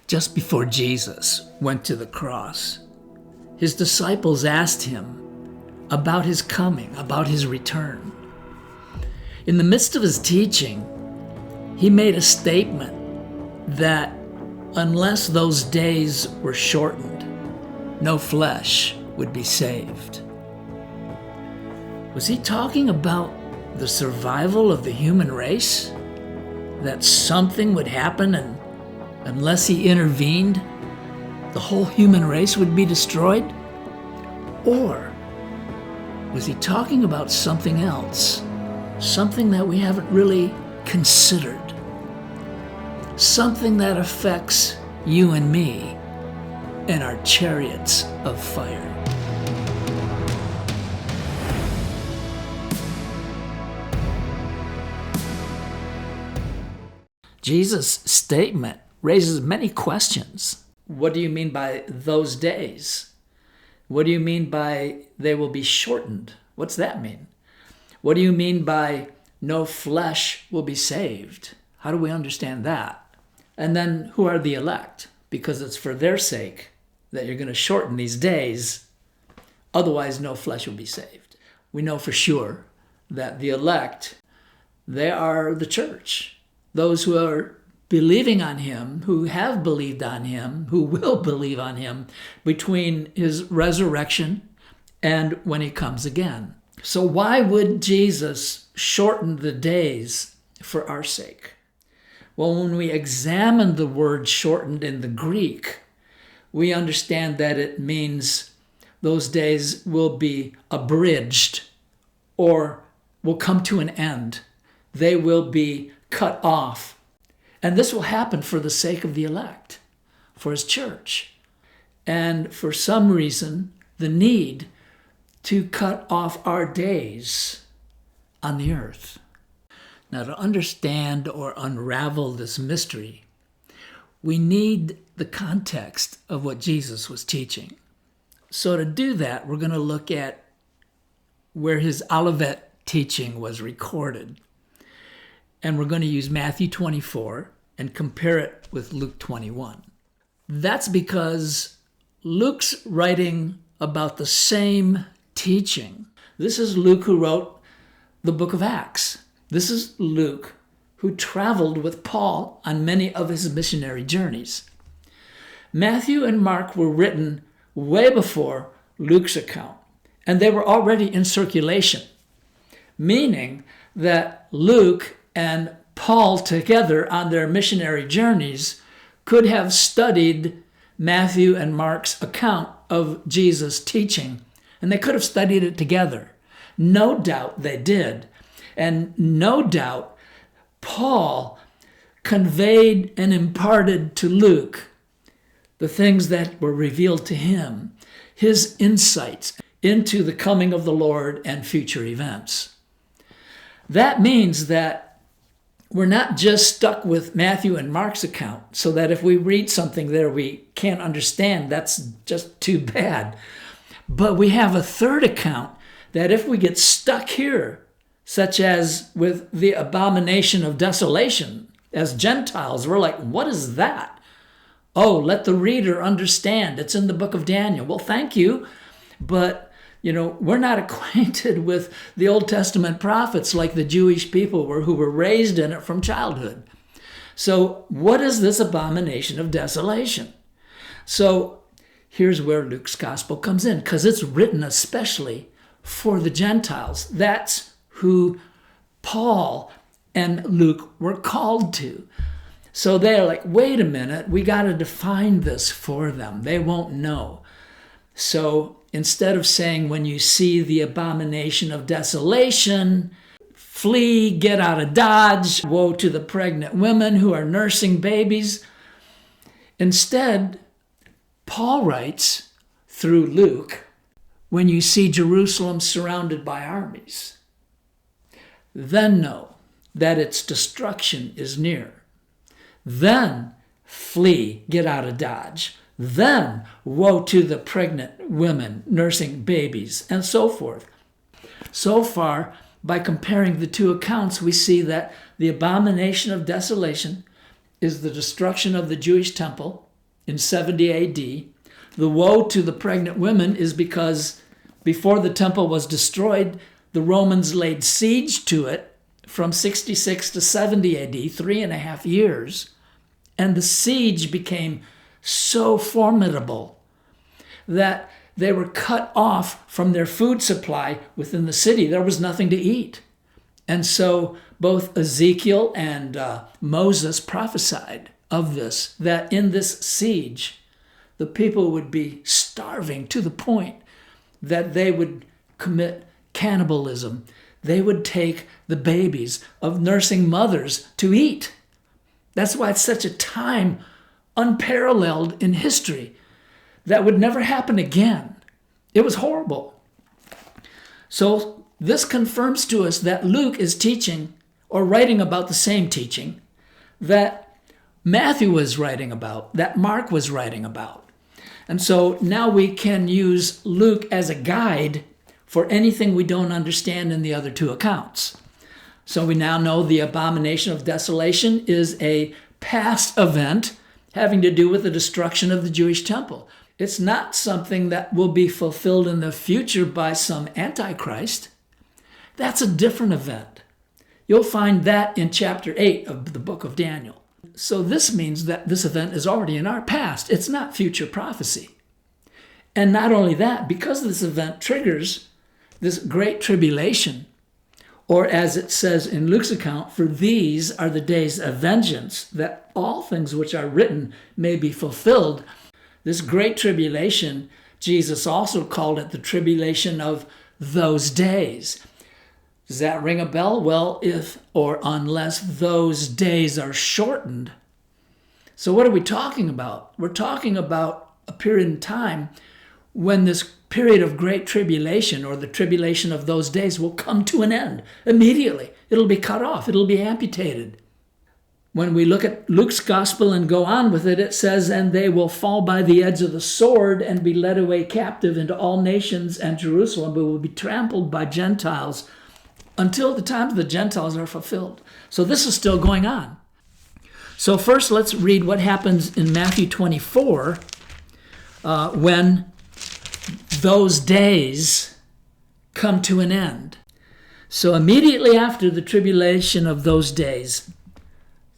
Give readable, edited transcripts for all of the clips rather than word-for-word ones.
Just before Jesus went to the cross, his disciples asked him about his coming, about his return. In the midst of his teaching, he made a statement that unless those days were shortened, no flesh would be saved. Was he talking about the survival of the human race? That something would happen and unless he intervened, the whole human race would be destroyed? Or was he talking about something else? Something that we haven't really considered? Something that affects you and me and our chariots of fire. Jesus' statement raises many questions. What do you mean by those days? What do you mean by they will be shortened? What's that mean? What do you mean by no flesh will be saved? How do we understand that? And then who are the elect? Because it's for their sake that you're going to shorten these days. Otherwise, no flesh will be saved. We know for sure that the elect, they are the church. Those who are believing on him, who have believed on him, who will believe on him between his resurrection and when he comes again. So why would Jesus shorten the days for our sake? Well, when we examine the word shortened in the Greek, we understand that it means those days will be abridged or will come to an end. They will be cut off. And this will happen for the sake of the elect, for his church. And for some reason, the need to cut off our days on the earth. Now, to understand or unravel this mystery, we need the context of what Jesus was teaching. So to do that, we're going to look at where his Olivet teaching was recorded. And we're going to use Matthew 24 and compare it with Luke 21. That's because Luke's writing about the same teaching. This is Luke who wrote the book of Acts. This is Luke who traveled with Paul on many of his missionary journeys. Matthew and Mark were written way before Luke's account, and they were already in circulation, meaning that Luke and Paul together on their missionary journeys could have studied Matthew and Mark's account of Jesus' teaching, and they could have studied it together. No doubt they did. And no doubt Paul conveyed and imparted to Luke the things that were revealed to him, his insights into the coming of the Lord and future events. That means that we're not just stuck with Matthew and Mark's account, so that if we read something there we can't understand, that's just too bad. But we have a third account that if we get stuck here, such as with the abomination of desolation, as Gentiles, we're like, what is that? Oh, let the reader understand. It's in the book of Daniel. Well, thank you, but we're not acquainted with the Old Testament prophets like the Jewish people were, who were raised in it from childhood. So what is this abomination of desolation? So here's where Luke's gospel comes in, because it's written especially for the Gentiles. That's who Paul and Luke were called to. So they're like, wait a minute, we got to define this for them. They won't know. So instead of saying, when you see the abomination of desolation, flee, get out of Dodge, woe to the pregnant women who are nursing babies. Instead, Paul writes through Luke, when you see Jerusalem surrounded by armies, then know that its destruction is near. Then flee, get out of Dodge. Then woe to the pregnant women nursing babies, and so forth. So far, by comparing the two accounts, we see that the abomination of desolation is the destruction of the Jewish temple in 70 AD. The woe to the pregnant women is because before the temple was destroyed, the Romans laid siege to it from 66 to 70 AD, 3.5 years. And the siege became so formidable that they were cut off from their food supply within the city. There was nothing to eat. And so both Ezekiel and Moses prophesied of this, that in this siege, the people would be starving to the point that they would commit cannibalism. They would take the babies of nursing mothers to eat. That's why it's such a time unparalleled in history that would never happen again. It was horrible. So this confirms to us that Luke is teaching or writing about the same teaching that Matthew was writing about, that Mark was writing about. And so now we can use Luke as a guide for anything we don't understand in the other two accounts. So we now know the abomination of desolation is a past event having to do with the destruction of the Jewish temple. It's not something that will be fulfilled in the future by some antichrist. That's a different event. You'll find that in chapter 8 of the book of Daniel. So this means that this event is already in our past. It's not future prophecy. And not only that, because this event triggers this great tribulation, or as it says in Luke's account, for these are the days of vengeance, that all things which are written may be fulfilled. This great tribulation, Jesus also called it the tribulation of those days. Does that ring a bell? Well, if or unless those days are shortened. So what are we talking about? We're talking about a period in time when this period of great tribulation, or the tribulation of those days, will come to an end immediately. It'll be cut off. It'll be amputated. When we look at Luke's gospel and go on with it, it says, and they will fall by the edge of the sword and be led away captive into all nations, and Jerusalem will be trampled by Gentiles until the times of the Gentiles are fulfilled. So this is still going on. So first let's read what happens in Matthew 24 when those days come to an end. So immediately after the tribulation of those days,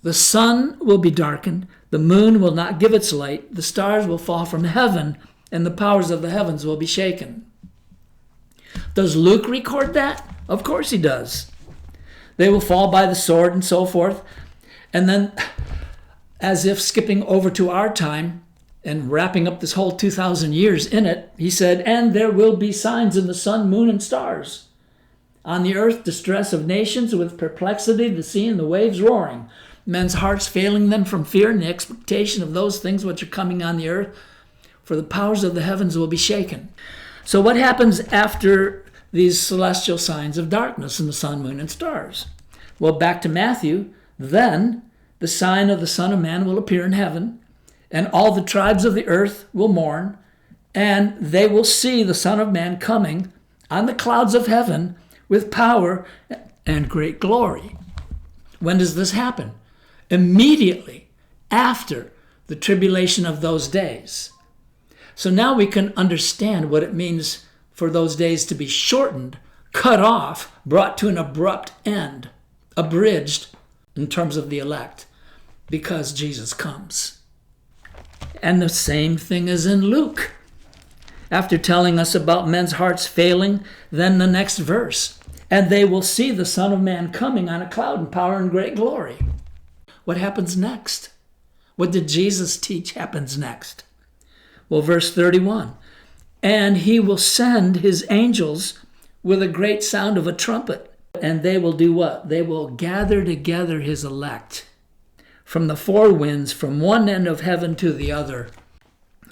the sun will be darkened, the moon will not give its light, the stars will fall from heaven, and the powers of the heavens will be shaken. Does Luke record that? Of course he does. They will fall by the sword and so forth. And then, as if skipping over to our time and wrapping up this whole 2,000 years in it, he said, and there will be signs in the sun, moon, and stars. On the earth, distress of nations with perplexity, the sea and the waves roaring. Men's hearts failing them from fear and the expectation of those things which are coming on the earth, for the powers of the heavens will be shaken. So what happens after these celestial signs of darkness in the sun, moon, and stars? Well, back to Matthew. Then the sign of the Son of Man will appear in heaven, and all the tribes of the earth will mourn, and they will see the Son of Man coming on the clouds of heaven with power and great glory. When does this happen? Immediately after the tribulation of those days. So now we can understand what it means for those days to be shortened, cut off, brought to an abrupt end, abridged in terms of the elect, because Jesus comes. And the same thing is in Luke. After telling us about men's hearts failing, then the next verse, and they will see the Son of Man coming on a cloud in power and great glory. What happens next? What did Jesus teach happens next? Well, verse 31, and he will send his angels with a great sound of a trumpet, and they will do what? They will gather together his elect from the four winds, from one end of heaven to the other.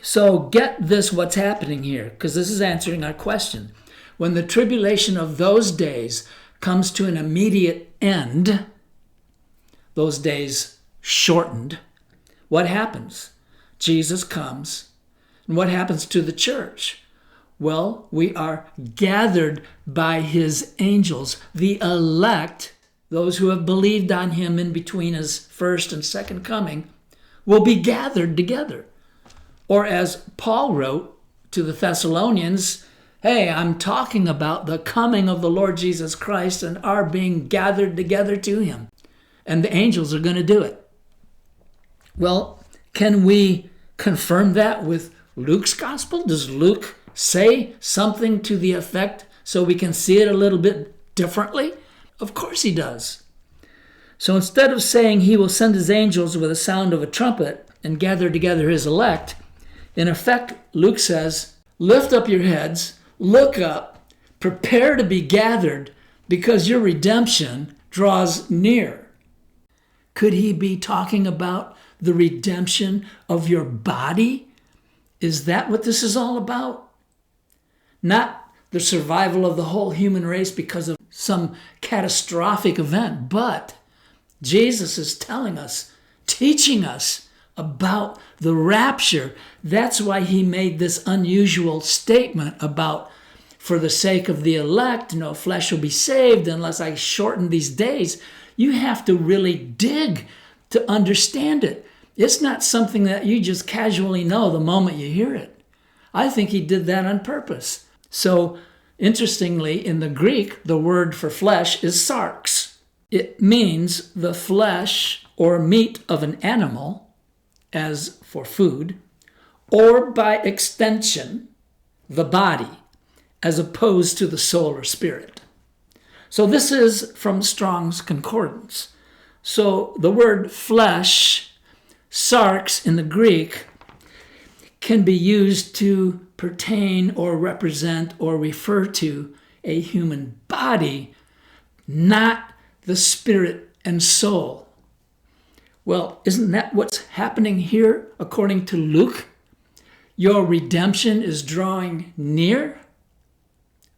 So get this, what's happening here, because this is answering our question. When the tribulation of those days comes to an immediate end, those days shortened, what happens? Jesus comes. And what happens to the church? Well, we are gathered by his angels, the elect. Those who have believed on him in between his first and second coming will be gathered together. Or as Paul wrote to the Thessalonians, hey, I'm talking about the coming of the Lord Jesus Christ and our being gathered together to him. And the angels are going to do it. Well, can we confirm that with Luke's gospel? Does Luke say something to the effect so we can see it a little bit differently? Of course he does. So instead of saying he will send his angels with a sound of a trumpet and gather together his elect, in effect, Luke says, lift up your heads, look up, prepare to be gathered because your redemption draws near. Could he be talking about the redemption of your body? Is that what this is all about? Not the survival of the whole human race because of some catastrophic event, but Jesus is telling us, teaching us about the rapture. That's why he made this unusual statement about, for the sake of the elect, no flesh will be saved unless I shorten these days. You have to really dig to understand it. It's not something that you just casually know the moment you hear it. I think he did that on purpose. So, interestingly, in the Greek, the word for flesh is sarx. It means the flesh or meat of an animal, as for food, or by extension, the body, as opposed to the soul or spirit. So this is from Strong's Concordance. So the word flesh, sarx in the Greek, can be used to pertain or represent or refer to a human body, not the spirit and soul. Well, isn't that what's happening here according to Luke? Your redemption is drawing near?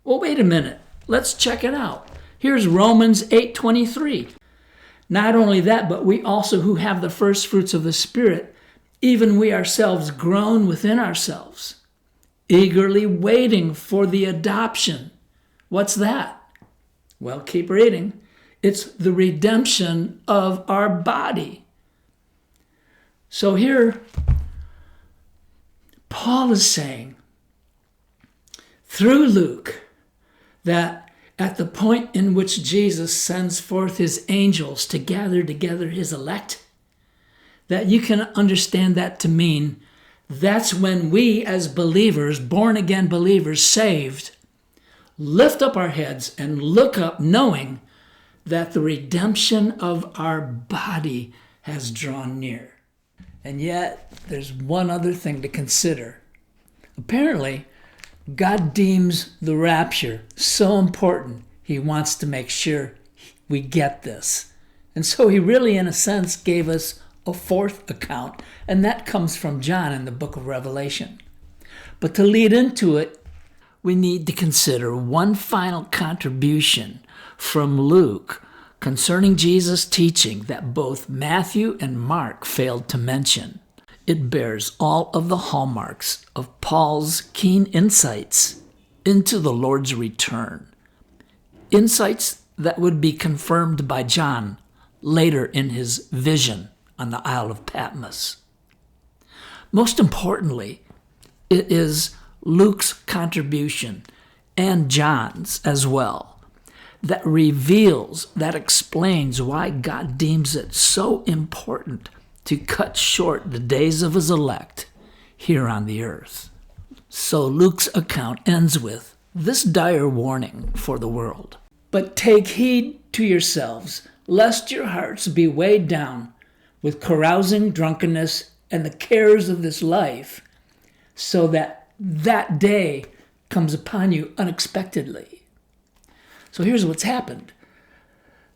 Well, wait a minute. Let's check it out. Here's Romans 8:23. Not only that, but we also who have the first fruits of the Spirit, even we ourselves groan within ourselves, eagerly waiting for the adoption. What's that? Well, keep reading. It's the redemption of our body. So here, Paul is saying, through Luke, that at the point in which Jesus sends forth his angels to gather together his elect, that you can understand that to mean that's when we as believers, born-again believers, saved, lift up our heads and look up knowing that the redemption of our body has drawn near. And yet, there's one other thing to consider. Apparently, God deems the rapture so important, he wants to make sure we get this. And so he really, in a sense, gave us a fourth account, and that comes from John in the book of Revelation. But to lead into it, we need to consider one final contribution from Luke concerning Jesus' teaching that both Matthew and Mark failed to mention. It bears all of the hallmarks of Paul's keen insights into the Lord's return. Insights that would be confirmed by John later in his vision on the Isle of Patmos. Most importantly, it is Luke's contribution, and John's as well, that reveals, that explains why God deems it so important to cut short the days of his elect here on the earth. So Luke's account ends with this dire warning for the world. But take heed to yourselves, lest your hearts be weighed down with carousing, drunkenness, and the cares of this life, so that day comes upon you unexpectedly. So here's what's happened.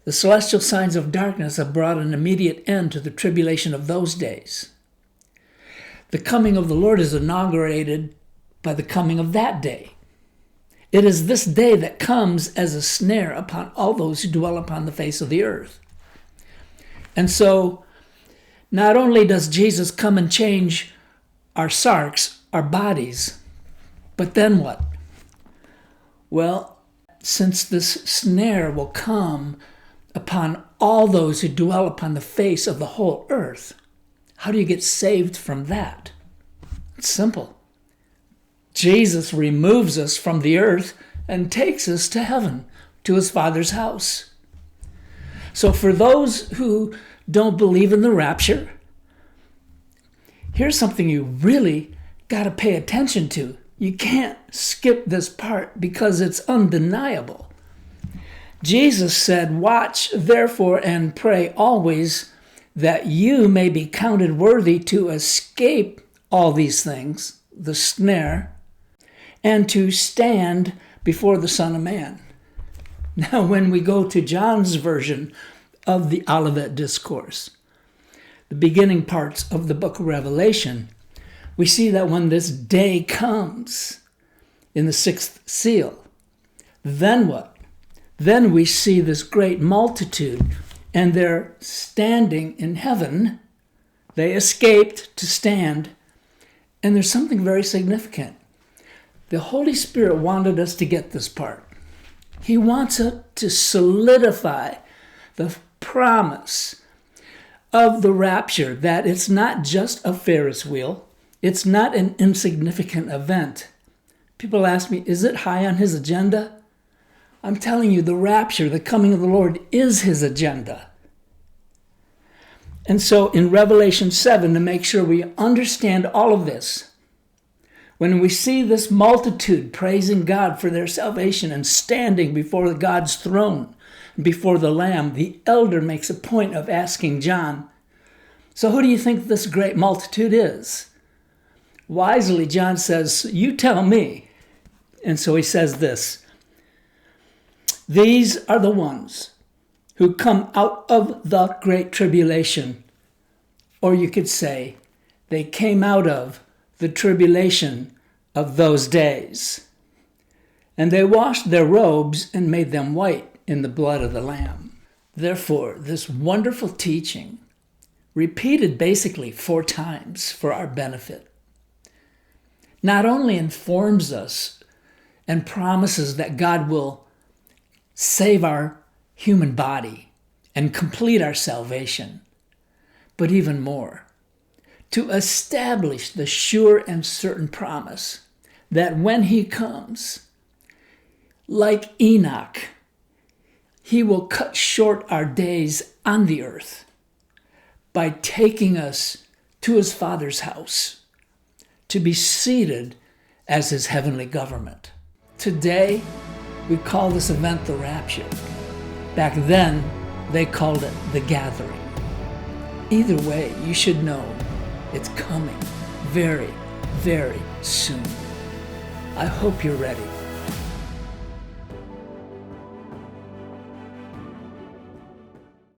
The celestial signs of darkness have brought an immediate end to the tribulation of those days. The coming of the Lord is inaugurated by the coming of that day. It is this day that comes as a snare upon all those who dwell upon the face of the earth. And so, not only does Jesus come and change our sarx, our bodies, but then what? Well, since this snare will come upon all those who dwell upon the face of the whole earth, how do you get saved from that? It's simple. Jesus removes us from the earth and takes us to heaven, to his Father's house. So for those who don't believe in the rapture, here's something you really got to pay attention to. You can't skip this part because it's undeniable. Jesus said, "Watch therefore and pray always, that you may be counted worthy to escape all these things," the snare, "and to stand before the Son of Man." Now, when we go to John's version of the Olivet Discourse, the beginning parts of the book of Revelation, we see that when this day comes in the sixth seal, then what? Then we see this great multitude, and they're standing in heaven. They escaped to stand, and there's something very significant. The Holy Spirit wanted us to get this part. He wants us to solidify the promise of the rapture, that it's not just a Ferris wheel. It's not an insignificant event. People ask me, is it high on his agenda? I'm telling you, the rapture, the coming of the Lord, is his agenda. And so in Revelation 7, to make sure we understand all of this, when we see this multitude praising God for their salvation and standing before God's throne, before the Lamb, the elder makes a point of asking John, "So who do you think this great multitude is?" Wisely, John says, "You tell me." And so he says this, "These are the ones who come out of the Great Tribulation." Or you could say, they came out of the tribulation of those days. And they washed their robes and made them white in the blood of the Lamb. Therefore, this wonderful teaching, repeated basically 4 times for our benefit, not only informs us and promises that God will save our human body and complete our salvation, but even more, to establish the sure and certain promise that when he comes, like Enoch, he will cut short our days on the earth by taking us to his Father's house to be seated as his heavenly government. Today, we call this event the Rapture. Back then, they called it the Gathering. Either way, you should know it's coming very, very soon. I hope you're ready.